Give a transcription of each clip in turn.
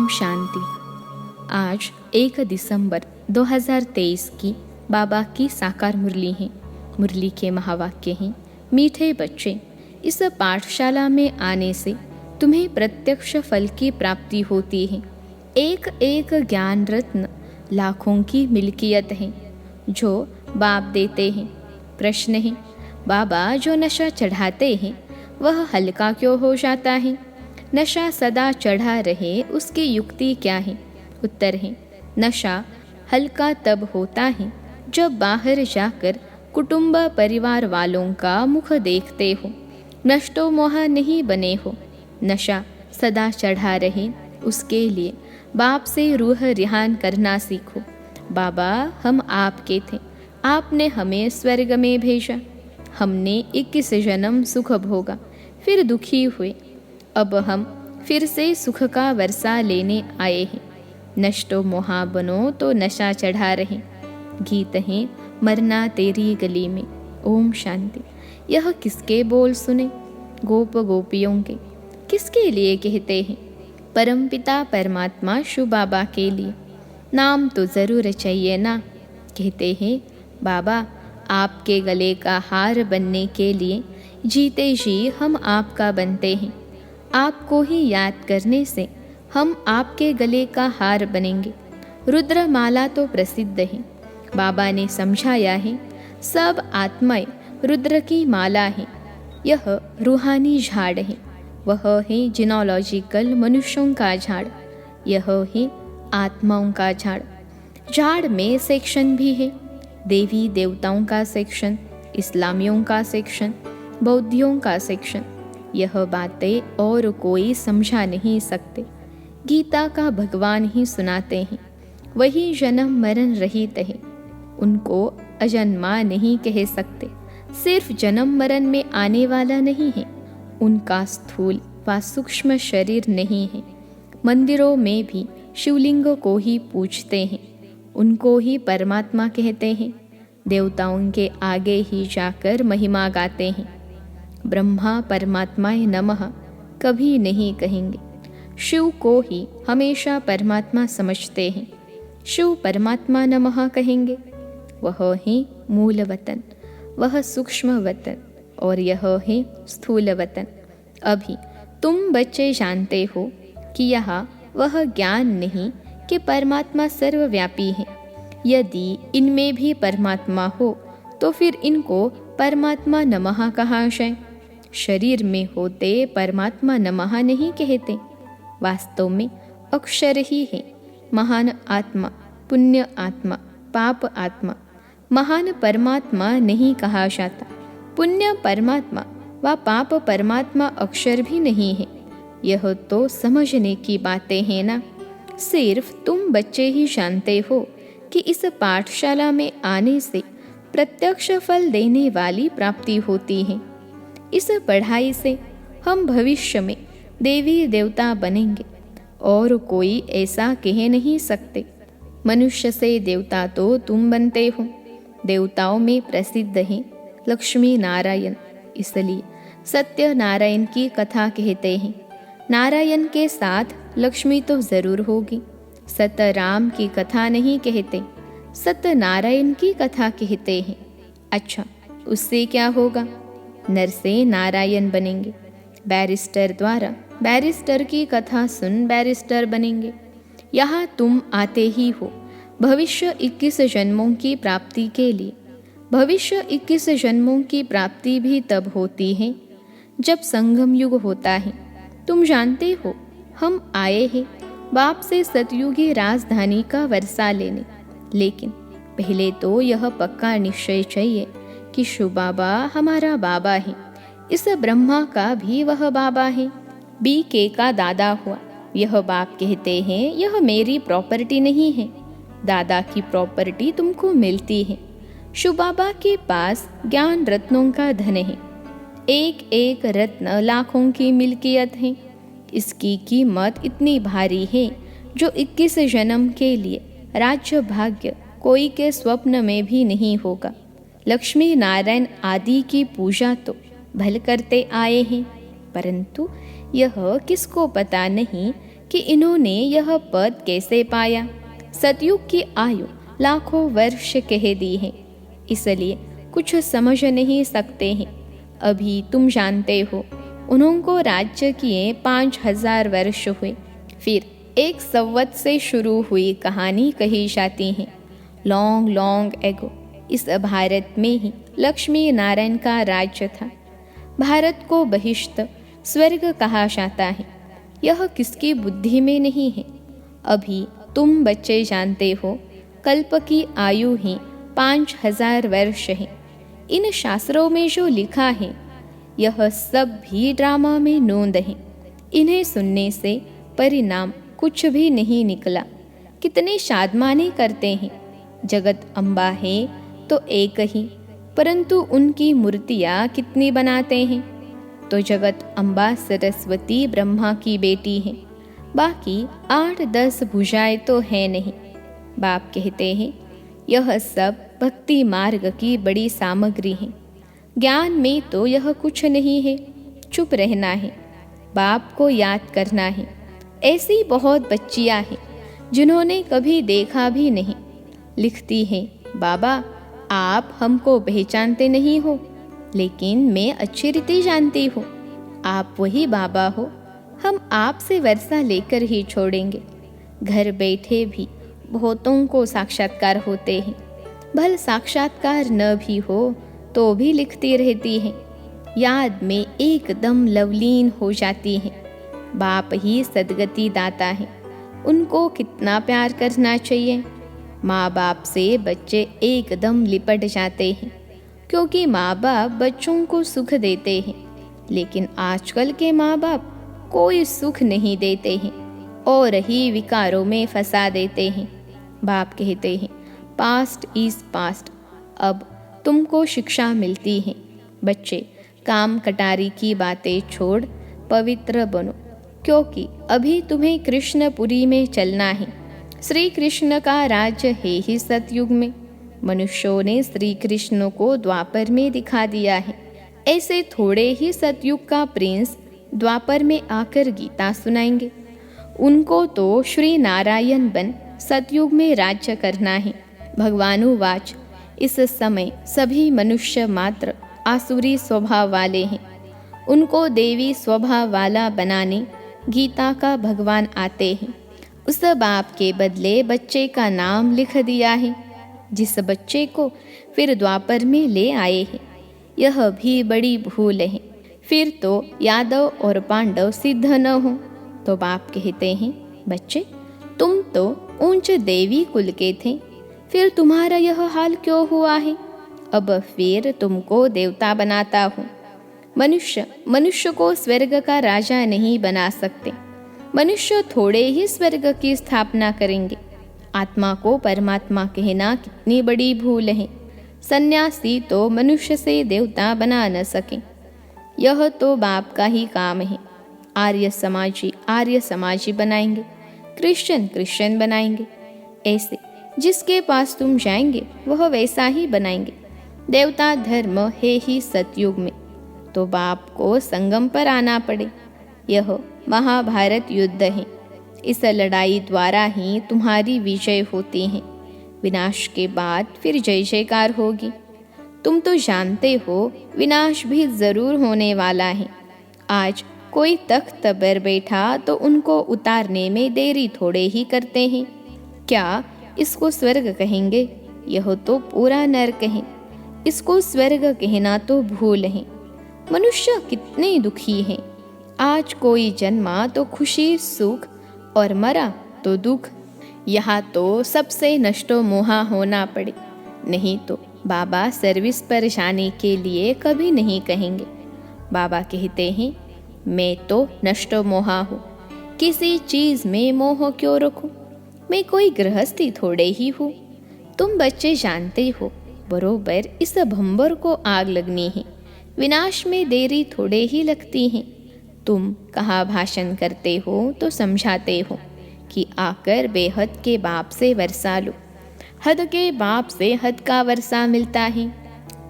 ओम शांति। आज 1 दिसंबर 2023 की बाबा की साकार मुरली है। मुरली के महावाक्य हैं, मीठे बच्चे, इस पाठशाला में आने से तुम्हें प्रत्यक्ष फल की प्राप्ति होती है। एक एक ज्ञान रत्न लाखों की मिल्कियत है जो बाप देते हैं। प्रश्न है, बाबा जो नशा चढ़ाते हैं वह हल्का क्यों हो जाता है? नशा सदा चढ़ा रहे उसकी युक्ति क्या है? उत्तर है, नशा हल्का तब होता है जब बाहर जाकर कुटुंब परिवार वालों का मुख देखते हो, नष्टो मोह नहीं बने हो। नशा सदा चढ़ा रहे उसके लिए बाप से रूह रिहान करना सीखो। बाबा हम आपके थे, आपने हमें स्वर्ग में भेजा। हमने 21 जन्म सुख भोगा, फिर दुखी हुए। अब हम फिर से सुख का वर्षा लेने आए हैं। नष्टो मोहा बनो तो नशा चढ़ा रहे। गीत है मरना तेरी गली में। ओम शांति। यह किसके बोल सुने? गोप गोपियों के। किसके लिए कहते हैं? परमपिता परमात्मा शिव बाबा के लिए। नाम तो ज़रूर चाहिए ना। कहते हैं, बाबा आपके गले का हार बनने के लिए जीते जी हम आपका बनते हैं। आपको ही याद करने से हम आपके गले का हार बनेंगे। रुद्र माला तो प्रसिद्ध है। बाबा ने समझाया है, सब आत्माएं रुद्र की माला है। यह रूहानी झाड़ है। वह है जिनोलॉजिकल मनुष्यों का झाड़। यह है आत्माओं का झाड़। झाड़ में सेक्शन भी है। देवी देवताओं का सेक्शन, इस्लामियों का सेक्शन, बौद्धियों का सेक्शन। यह बातें और कोई समझा नहीं सकते। गीता का भगवान ही सुनाते हैं। वही जन्म मरण रहित है। उनको अजन्मा नहीं कह सकते। सिर्फ जन्म मरण में आने वाला नहीं है। उनका स्थूल व सूक्ष्म शरीर नहीं है। मंदिरों में भी शिवलिंग को ही पूजते हैं। उनको ही परमात्मा कहते हैं। देवताओं के आगे ही जाकर महिमा गाते हैं। ब्रह्मा परमात्माय नमः कभी नहीं कहेंगे। शिव को ही हमेशा परमात्मा समझते हैं। शिव परमात्मा नमः कहेंगे। वह है मूल वतन, वह सूक्ष्म वतन और यह है स्थूल वतन। अभी तुम बच्चे जानते हो कि यहाँ वह ज्ञान नहीं कि परमात्मा सर्वव्यापी है। यदि इनमें भी परमात्मा हो तो फिर इनको परमात्मा नमः कहाँ जाए? शरीर में होते परमात्मा नमः नहीं कहते। वास्तव में अक्षर ही है। महान आत्मा, पुण्य आत्मा, पाप आत्मा। महान परमात्मा नहीं कहा जाता। पुण्य परमात्मा व पाप परमात्मा अक्षर भी नहीं है। यह तो समझने की बातें हैं ना। सिर्फ तुम बच्चे ही जानते हो कि इस पाठशाला में आने से प्रत्यक्ष फल देने वाली प्राप्ति होती है। इस पढ़ाई से हम भविष्य में देवी देवता बनेंगे और कोई ऐसा कह नहीं सकते। मनुष्य से देवता तो तुम बनते हो। देवताओं में प्रसिद्ध है लक्ष्मी नारायण, इसलिए सत्यनारायण की कथा कहते हैं। नारायण के साथ लक्ष्मी तो जरूर होगी। सतराम की कथा नहीं कहते, सत्यनारायण की कथा कहते हैं। अच्छा, उससे क्या होगा? नर से नारायण बनेंगे। बैरिस्टर द्वारा बैरिस्टर की कथा सुन बैरिस्टर बनेंगे। यहाँ तुम आते ही हो भविष्य 21 जन्मों की प्राप्ति के लिए। भविष्य 21 जन्मों की प्राप्ति भी तब होती है जब संगम युग होता है। तुम जानते हो हम आए हैं बाप से सतयुगी राजधानी का वर्षा लेने। लेकिन पहले तो यह पक्का निश्चय चाहिए कि शिव बाबा हमारा बाबा है। इस ब्रह्मा का भी वह बाबा है। BK का दादा हुआ। यह बाप कहते हैं, यह मेरी प्रॉपर्टी नहीं है। दादा की प्रॉपर्टी तुमको मिलती है। शिव बाबा के पास ज्ञान रत्नों का धन है। एक एक रत्न लाखों की मिल्कियत है। इसकी कीमत इतनी भारी है जो 21 जन्म के लिए राज्य भाग्य कोई के स्वप्न में भी नहीं होगा। लक्ष्मी नारायण आदि की पूजा तो भल करते आए हैं, परंतु यह किसको पता नहीं कि इन्होंने यह पद कैसे पाया। सतयुग की आयु लाखों वर्ष कह दी है, इसलिए कुछ समझ नहीं सकते हैं। अभी तुम जानते हो, उन्होंने राज्य किए 5000 वर्ष हुए। फिर 1 संवत से शुरू हुई कहानी कही जाती है। लॉन्ग लॉन्ग एगो इस भारत में ही लक्ष्मी नारायण का राज्य था। भारत को बहिष्ठ स्वर्ग कहा जाता है। यह किसकी बुद्धि में नहीं है। अभी तुम बच्चे जानते हो, कल्प की आयु ही 5000 वर्ष है। इन शास्त्रों में जो लिखा है, यह सब भी ड्रामा में नोंद है। इन्हें सुनने से परिणाम कुछ भी नहीं निकला। कितने शादमाने करते हैं। जगत अम्बा है तो एक ही, परंतु उनकी मूर्तियाँ कितनी बनाते हैं। तो जगत अम्बा सरस्वती ब्रह्मा की बेटी है, बाकी 8-10 भुजाएं तो है नहीं। बाप कहते हैं, यह सब भक्ति मार्ग की बड़ी सामग्री है। ज्ञान में तो यह कुछ नहीं है। चुप रहना है, बाप को याद करना है। ऐसी बहुत बच्चियां हैं जिन्होंने कभी देखा भी नहीं। लिखती हैं, बाबा आप हमको पहचानते नहीं हो, लेकिन मैं अच्छी रीति जानती हूँ। आप वही बाबा हो। हम आपसे वर्षा लेकर ही छोड़ेंगे। घर बैठे भी बहुतों को साक्षात्कार होते हैं। भल साक्षात्कार न भी हो तो भी लिखती रहती हैं। याद में एकदम लवलीन हो जाती हैं। बाप ही सद्गति दाता है। उनको कितना प्यार करना चाहिए। माँ बाप से बच्चे एकदम लिपट जाते हैं, क्योंकि माँ बाप बच्चों को सुख देते हैं। लेकिन आजकल के माँ बाप कोई सुख नहीं देते हैं और ही विकारों में फंसा देते हैं। बाप कहते हैं, पास्ट इज पास्ट। अब तुमको शिक्षा मिलती है। बच्चे, काम कटारी की बातें छोड़ पवित्र बनो, क्योंकि अभी तुम्हें कृष्णपुरी में चलना है। श्री कृष्ण का राज्य है ही सतयुग में। मनुष्यों ने श्री कृष्ण को द्वापर में दिखा दिया है। ऐसे थोड़े ही सतयुग का प्रिंस द्वापर में आकर गीता सुनाएंगे। उनको तो श्री नारायण बन सतयुग में राज्य करना है। भगवानुवाच, इस समय सभी मनुष्य मात्र आसुरी स्वभाव वाले हैं। उनको देवी स्वभाव वाला बनाने गीता का भगवान आते हैं। उस बाप के बदले बच्चे का नाम लिख दिया है, जिस बच्चे को फिर द्वापर में ले आए हैं। यह भी बड़ी भूल है। फिर तो यादव और पांडव सिद्ध न हो। तो बाप कहते हैं, बच्चे तुम तो ऊंच देवी कुल के थे, फिर तुम्हारा यह हाल क्यों हुआ है। अब फिर तुमको देवता बनाता हूँ। मनुष्य को स्वर्ग का राजा नहीं बना सकते। मनुष्य थोड़े ही स्वर्ग की स्थापना करेंगे। आत्मा को परमात्मा कहना कितनी बड़ी भूल है। सन्यासी तो मनुष्य से देवता बना न सके। यह तो बाप का ही काम है। आर्य समाजी बनाएंगे, क्रिश्चियन बनाएंगे। ऐसे जिसके पास तुम जाएंगे वह वैसा ही बनाएंगे। देवता धर्म है ही सतयुग में, तो बाप को संगम पर आना पड़े। यह महाभारत युद्ध है। इस लड़ाई द्वारा ही तुम्हारी विजय होती है। विनाश के बाद फिर जय जयकार होगी। तुम तो जानते हो विनाश भी जरूर होने वाला है। आज कोई तख्त पर बैठा तो उनको उतारने में देरी थोड़े ही करते हैं। क्या इसको स्वर्ग कहेंगे? यह तो पूरा नरक है। इसको स्वर्ग कहना तो भूल है। मनुष्य कितने दुखी हैं। आज कोई जन्मा तो खुशी सुख और मरा तो दुख। यहाँ तो सबसे नष्टो मोहा होना पड़े, नहीं तो बाबा सर्विस पर जाने के लिए कभी नहीं कहेंगे। बाबा कहते हैं, मैं तो नष्टो मोहा हूँ, किसी चीज़ में मोह क्यों रखूँ। मैं कोई गृहस्थी थोड़े ही हूँ। तुम बच्चे जानते हो बरोबर इस भंबर को आग लगनी है। विनाश में देरी थोड़े ही लगती है। तुम कहाँ भाषण करते हो तो समझाते हो कि आकर बेहद के बाप से वर्षा लो। हद के बाप से हद का वर्षा मिलता है।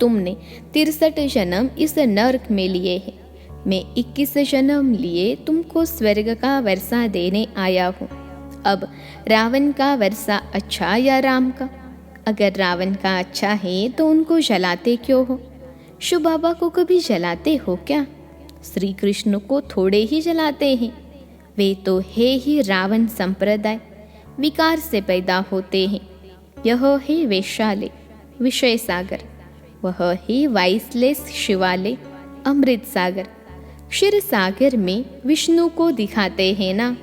तुमने 63 जन्म इस नरक में लिए हैं। मैं 21 जन्म लिए तुमको स्वर्ग का वर्षा देने आया हूँ। अब रावण का वर्षा अच्छा या राम का? अगर रावण का अच्छा है तो उनको जलाते क्यों हो? शिव बाबा को कभी जलाते हो क्या? श्री कृष्ण को थोड़े ही जलाते हैं। वे तो है ही रावण संप्रदाय, विकार से पैदा होते हैं। यह है वैशाली विषय सागर, वह है वाइसलेस शिवालय अमृत सागर। क्षीर सागर में विष्णु को दिखाते हैं ना।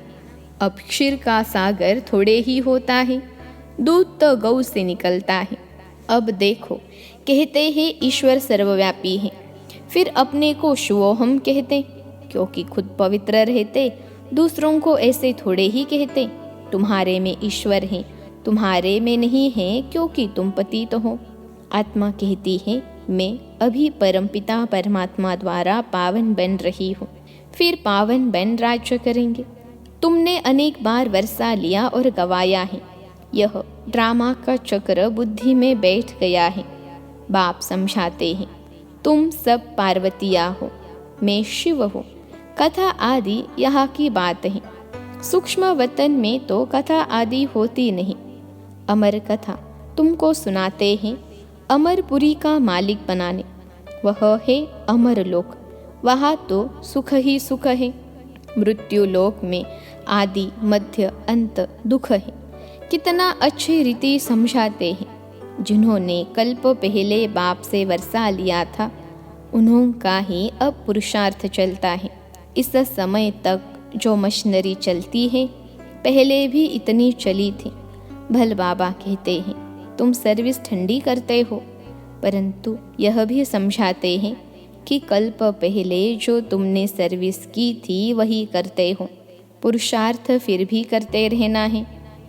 अब क्षीर का सागर थोड़े ही होता है, दूध तो गौ से निकलता है। अब देखो, कहते हैं ईश्वर सर्वव्यापी है, फिर अपने को शिवोहम कहते, क्योंकि खुद पवित्र रहते, दूसरों को ऐसे थोड़े ही कहते। तुम्हारे में ईश्वर है, तुम्हारे में नहीं है, क्योंकि तुम पतित हो। आत्मा कहती है मैं अभी परमपिता परमात्मा द्वारा पावन बन रही हूँ, फिर पावन बन राज्य करेंगे। तुमने अनेक बार वर्षा लिया और गवाया है। यह ड्रामा का चक्र बुद्धि में बैठ गया है। बाप समझाते हैं तुम सब पार्वतिया हो, मैं शिव हूँ। कथा आदि यहाँ की बात है। सूक्ष्म वतन में तो कथा आदि होती नहीं। अमर कथा तुमको सुनाते हैं अमरपुरी का मालिक बनाने। वह है अमर लोक, वहाँ तो सुख ही सुख है। मृत्यु लोक में आदि मध्य अंत दुख है। कितना अच्छी रीति समझाते हैं। जिन्होंने कल्प पहले बाप से वर्षा लिया था, उन्होंका ही अब पुरुषार्थ चलता है। इस समय तक जो मशीनरी चलती है, पहले भी इतनी चली थी। भल बाबा कहते हैं तुम सर्विस ठंडी करते हो, परंतु यह भी समझाते हैं कि कल्प पहले जो तुमने सर्विस की थी वही करते हो। पुरुषार्थ फिर भी करते रहना है।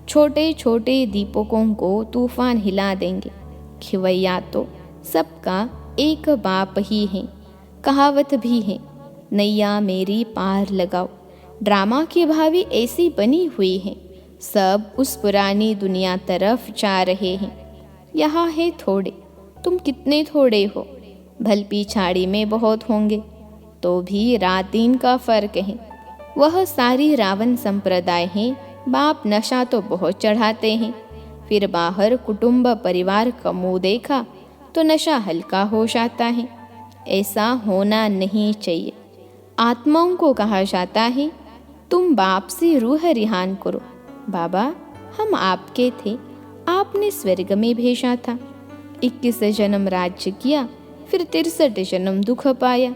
छोटे छोटे दीपकों को तूफान हिला देंगे। खिवैया तो सबका एक बाप ही है। कहावत भी है, नैया मेरी पार लगाओ। ड्रामा की भावी ऐसी बनी हुई है, सब उस पुरानी दुनिया तरफ जा रहे हैं। यहाँ है थोड़े, तुम कितने थोड़े हो। भल पिछाड़ी में बहुत होंगे, तो भी रात दिन का फर्क है। वह सारी रावण संप्रदाय है। बाप नशा तो बहुत चढ़ाते हैं, फिर बाहर कुटुंब परिवार का मुँह देखा तो नशा हल्का हो जाता है। ऐसा होना नहीं चाहिए। आत्माओं को कहा जाता है तुम बाप से रूह रिहान करो। बाबा हम आपके थे, आपने स्वर्ग में भेजा था। 21 जन्म राज्य किया, फिर 63 जन्म दुख पाया।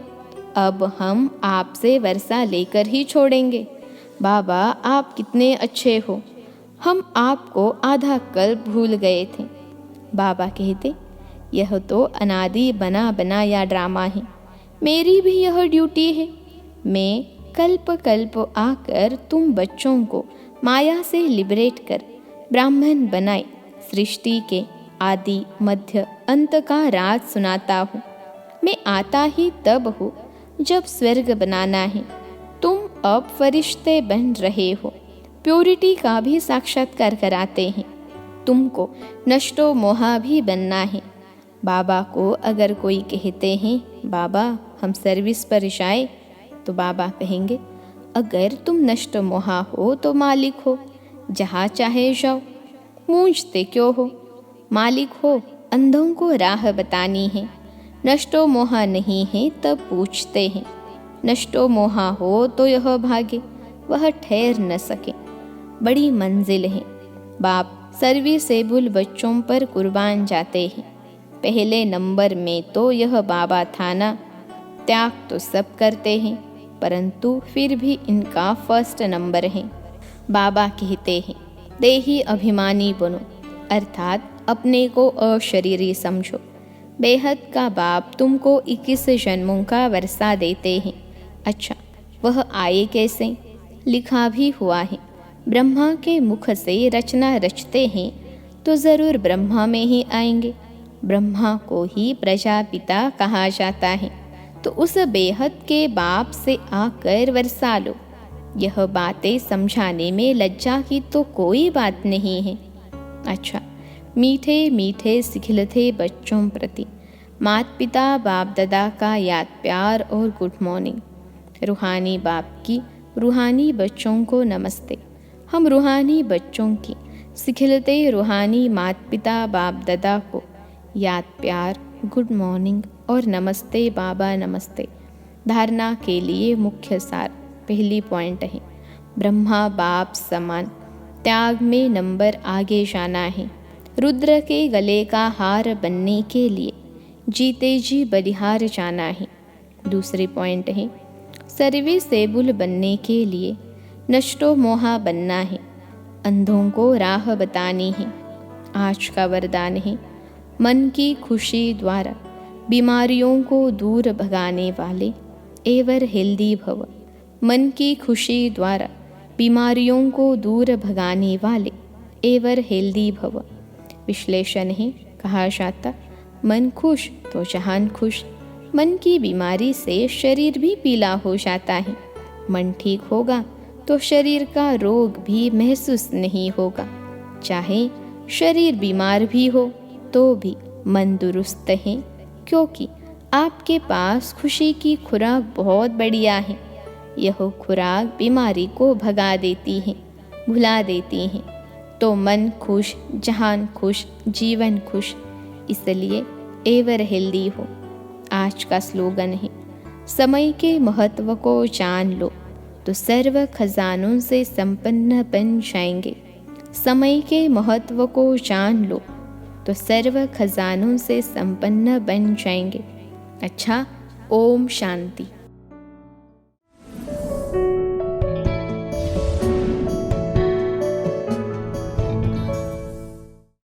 अब हम आपसे वर्षा लेकर ही छोड़ेंगे। बाबा आप कितने अच्छे हो, हम आपको आधा कल्प भूल गए थे। बाबा कहते यह तो अनादि बना बनाया ड्रामा है, मेरी भी यह ड्यूटी है। मैं कल्प कल्प आकर तुम बच्चों को माया से लिबरेट कर ब्राह्मण बनाए सृष्टि के आदि मध्य अंत का राज सुनाता हूँ। मैं आता ही तब हूँ जब स्वर्ग बनाना है। तुम अब फरिश्ते बन रहे हो, प्योरिटी का भी साक्षात्कार कराते हैं। तुमको नष्टो मोहा भी बनना है। बाबा को अगर कोई कहते हैं बाबा हम सर्विस पर जाए, तो बाबा कहेंगे अगर तुम नष्ट मोहा हो तो मालिक हो, जहाँ चाहे जाओ, मूंझते क्यों हो। मालिक हो, अंधों को राह बतानी है। नष्टो मोहा नहीं है तब पूछते हैं। नष्टो मोहा हो तो यह भागे, वह ठहर न सके। बड़ी मंजिल है। बाप सर्विसेबल बच्चों पर कुर्बान जाते हैं। पहले नंबर में तो यह बाबा था ना। त्याग तो सब करते हैं, परंतु फिर भी इनका फर्स्ट नंबर है। बाबा कहते हैं देही अभिमानी बनो, अर्थात अपने को अशरीरी समझो। बेहद का बाप तुमको 21 जन्मों का वर्षा देते हैं। अच्छा, वह आए कैसे? लिखा भी हुआ है, ब्रह्मा के मुख से रचना रचते हैं तो ज़रूर ब्रह्मा में ही आएंगे। ब्रह्मा को ही प्रजापिता कहा जाता है, तो उस बेहद के बाप से आकर वर्षा लो। यह बातें समझाने में लज्जा की तो कोई बात नहीं है। अच्छा, मीठे मीठे सिखलते बच्चों प्रति माता पिता बाप दादा का याद प्यार और गुड मॉर्निंग। रूहानी बाप की रूहानी बच्चों को नमस्ते। हम रूहानी बच्चों की सिखिलते रूहानी माता पिता बाप दादा को याद प्यार, गुड मॉर्निंग और नमस्ते बाबा नमस्ते। धारणा के लिए मुख्य सार पहली पॉइंट है, ब्रह्मा बाप समान त्याग में नंबर आगे जाना है। रुद्र के गले का हार बनने के लिए जीते जी बलिहार जाना है। दूसरी पॉइंट है, सर्विसेबल बनने के लिए नष्टो मोहा बनना है, अंधों को राह बतानी है। आज का वरदान है, मन की खुशी द्वारा बीमारियों को दूर भगाने वाले एवर हेल्दी भव। मन की खुशी द्वारा बीमारियों को दूर भगाने वाले एवर हेल्दी भव। विश्लेषण है, कहा जाता मन खुश तो जहान खुश। मन की बीमारी से शरीर भी पीला हो जाता है। मन ठीक होगा तो शरीर का रोग भी महसूस नहीं होगा। चाहे शरीर बीमार भी हो तो भी मन दुरुस्त है, क्योंकि आपके पास खुशी की खुराक बहुत बढ़िया है। यह खुराक बीमारी को भगा देती है, भुला देती है। तो मन खुश, जहान खुश, जीवन खुश, इसलिए एवर हेल्दी हो। आज का स्लोगन है, समय के महत्व को जान लो तो सर्व खजानों से संपन्न बन जाएंगे। समय के महत्व को जान लो तो सर्व खजानों से संपन्न बन जाएंगे। अच्छा, ओम शांति।